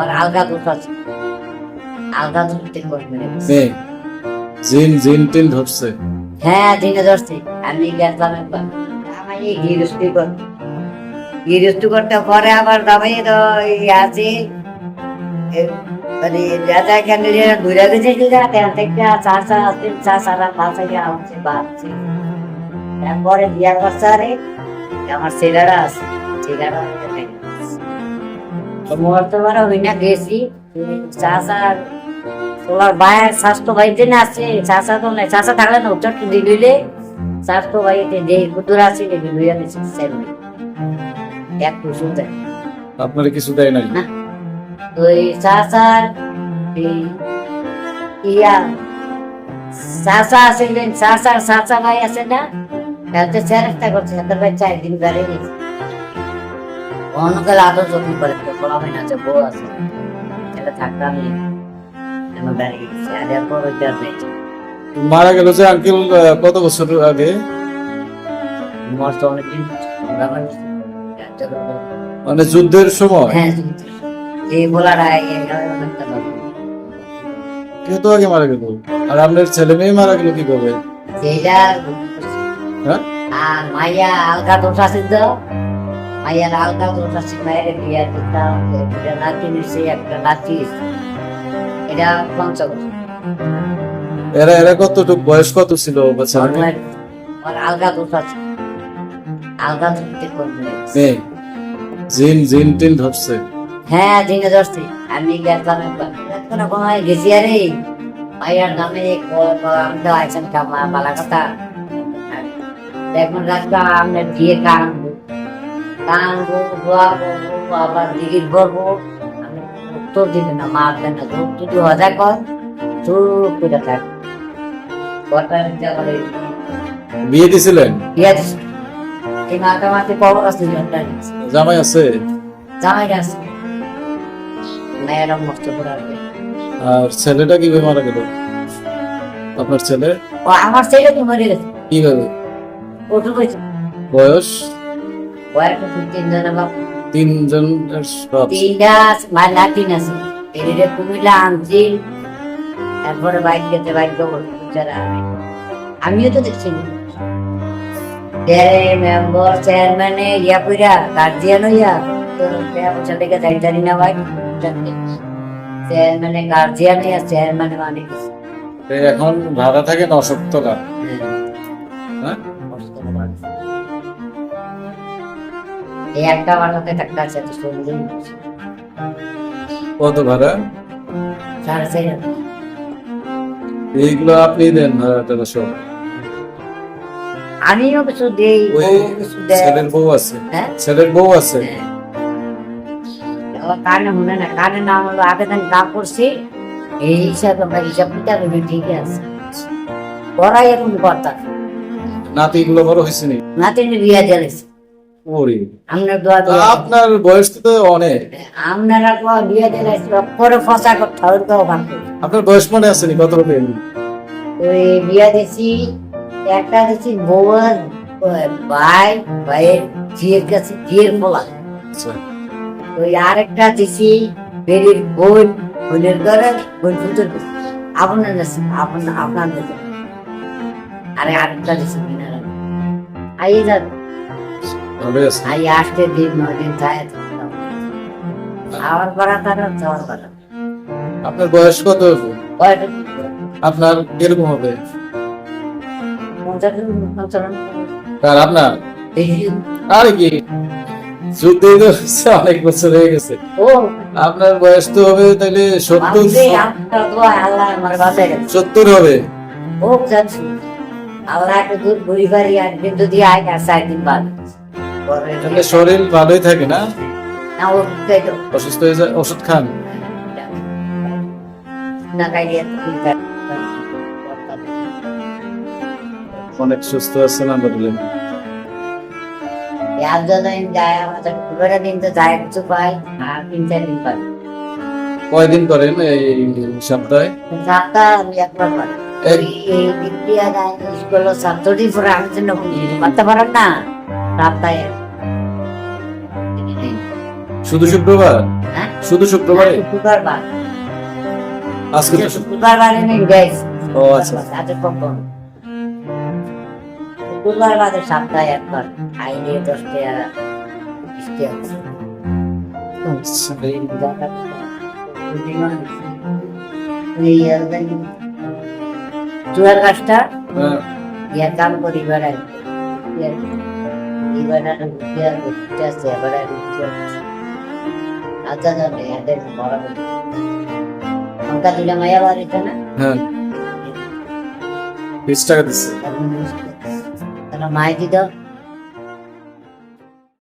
আর আলগা দোষ আছে, আলগা দোষ করবে। মেয়ে জিন জিন টিন ধরছে। হ্যাঁ দিনে ধরছি। আমি গেছিলাম একবার, আমি গৃহস্থী করতে পরে আবার দাবাই আছে মানে রাজা কেন ঘুরে গেছে তারপরে বিয়া করছে। আরে আমার ছেলেরা আছে, ছেলেরা মরতে পারো ওই না গেছি চাষা তোমার ভাইয়ের স্বাস্থ্য ভাইতে না আছে, চাষা তো নাই, চাষা থাকলে না উচ্চট দিলে স্বাস্থ্য ভাইতে যে কুতুর আছে লইয়া দিচ্ছে এক কুসুম দেয় আপনার কিছু দেয় নাই? না ওই চাষার ইয়া চাষা আছিলেন, চাষার চাষা ভাই আছে না, তাতে চেষ্টা করছে তাদের ভাই 4 দিন বেড়ে গেছে। অনেকের আদর যত্ন করে বলা হয় না যে বউ আছে এটা থাকতাম বেড়ে গেছে। আর এরপর ওইটা নেই মারা গেল যে আঙ্কেল কত বছর আগে? মরতে অনেকদিন মানে যুদ্ধের সময়? হ্যাঁ এই বলার কত আগে মারা গেল? আর আপনার ছেলে মেয়ে মারা গেল কি করবে? যেটা হ্যাঁ আর মাইয়া আলগা দোষ আছে তো, মাইয়ার আলগা দোষ আছে, মায়ের বিয়া দিতাম একটা নাতি নিচ্ছে, একটা নাতি এটা 50 বছর। এরা এরা কতটুক বয়স কত ছিল বাচ্চা? আর আলগা দোষ আছে, আলগা দোষ করবে। মেয়ে জিন জিন টিন ধরছে। হ্যাঁ দিনে ধরছি। আমি গেছিলাম একবার, কোনো সময় গেছি আরে মাইয়ার নামে আমি তো আইসেন কামা বালা কথা এখন রাস্তা আমরা দিয়ে কানবো কানবো ধোয়াবো আবার দিঘির ভরবো। আমি উত্তর দিবে না, মারবে না, ধূপ যদি হজা কর চুপ করে থাক। বিয়ে দিছিলেন? বিয়া দিছি এই মাতামাতি কবর আছে, জামাই আছে? জামাই আছে মেয়েরা মস্ত করে আসবে। আর ছেলেটা কিভাবে মারা গেল আপনার ছেলে? ও আমার ছেলে তো মরে গেছে। কিভাবে? ওটু কইছে বয়স? বয়স 3 জনের বাপ, 3 জনের বাপ। 3টা মার নাতিন আছে। এদিকে কুমিল্লা আনছি, তারপরে বাইক গেছে, বাইক যারা আমিও তো দেখছি মেম্বার চেয়ারম্যানে ইয়া কইরা গার্জিয়ান হইয়া তো পয়সা থেকে জানি না ভাই চেয়ারম্যানে গার্জিয়ান হইয়া চেয়ারম্যানে মানে এখন ভাড়া থাকেন অসুস্থতা? হ্যাঁ এই একটা বাড়াতে টাকা আছে তো শুনলেই কত ভাড়া? 4.5 এইগুলো আপনি দেন ভাড়াটা সব? আমিও কিছু দেই, কিছু দেয়। ছেলের বউ আছে? হ্যাঁ ছেলের বউ আছে? কানে শুনে না, কানে না হলো আবেদন না করছি এই হিসাবে আমরা হিসাব কিতাব ঠিকই আছে। পড়াই এখন কথা নাতি গুলো বড় হয়েছে নি? নাতিনি বিয়া দিয়েছে। ওরে আপনার দোয়া তা আপনার বয়স তো অনেক। আপনারা বিয়া দিয়েছে পরে ফসা করতে হবে তো ভাবতে। আপনার বয়স মনে আছে নি কত হবে? ওই বিয়া দিছি একটা দিছি বউয়ের ভাই, ভাইয়ের ঝিয়ের কাছে ঝিয়ের পোলা। আচ্ছা ওই আরেকটা দিছি বেরির বোন, বোনের ঘরে বোন ফুটোর আপনার আপনার দেশে আরে আরেকটা দিছি বিনার আই যান ভালো আছে। আই আসতে দিন 9 দিন যায় আবার করা তার যাওয়ার কথা। আপনার বয়স কত হবে? আপনার কিরকম হবে? আর আপনার আরে কি যুদ্ধে তো অনেক বছর হয়ে গেছে। ও আপনার বয়স তো হবে তাহলে 70 হবে। ও যাচ্ছি আল্লাহ একটু দূর ঘুরি বাড়ি একদিন যদি আয় আর 4 দিন বাদ তাহলে শরীর ভালোই থাকে না? না ও খাইতো অসুস্থ হয়ে যায় ওষুধ খান? না খাইলে অনেক সুস্থ আছেন বললেন। একদিন যায় আমাদের পুরোটা দিন তো যায় কিছু পাই আর 3-4 দিন পাই। কয়দিন করেন এই সপ্তাহে? সপ্তাহে আমি একবার পাই। এই বিদ্যা যায় স্কুলে ছাত্রটি পরে আমি জন্য করতে পারেন না সপ্তাহে শুধু শুক্রবার? হ্যাঁ শুধু শুক্রবারে? শুক্রবার বার আজকে তো শুক্রবার বারে নেই গ্যাস ও আচ্ছা। আজ কখন শুক্রবার বাদে সপ্তাহে একবার আইলে 10 টাকা বৃষ্টি আছে চুয়ার গাছটা হ্যাঁ। ইয়ার কাম করি বেড়ায় আচ্ছা যাবে এদের বরাবর অঙ্কা দুটা মায়া বাড়িতে না হ্যাঁ 20 টাকা দিচ্ছে। মাই দিত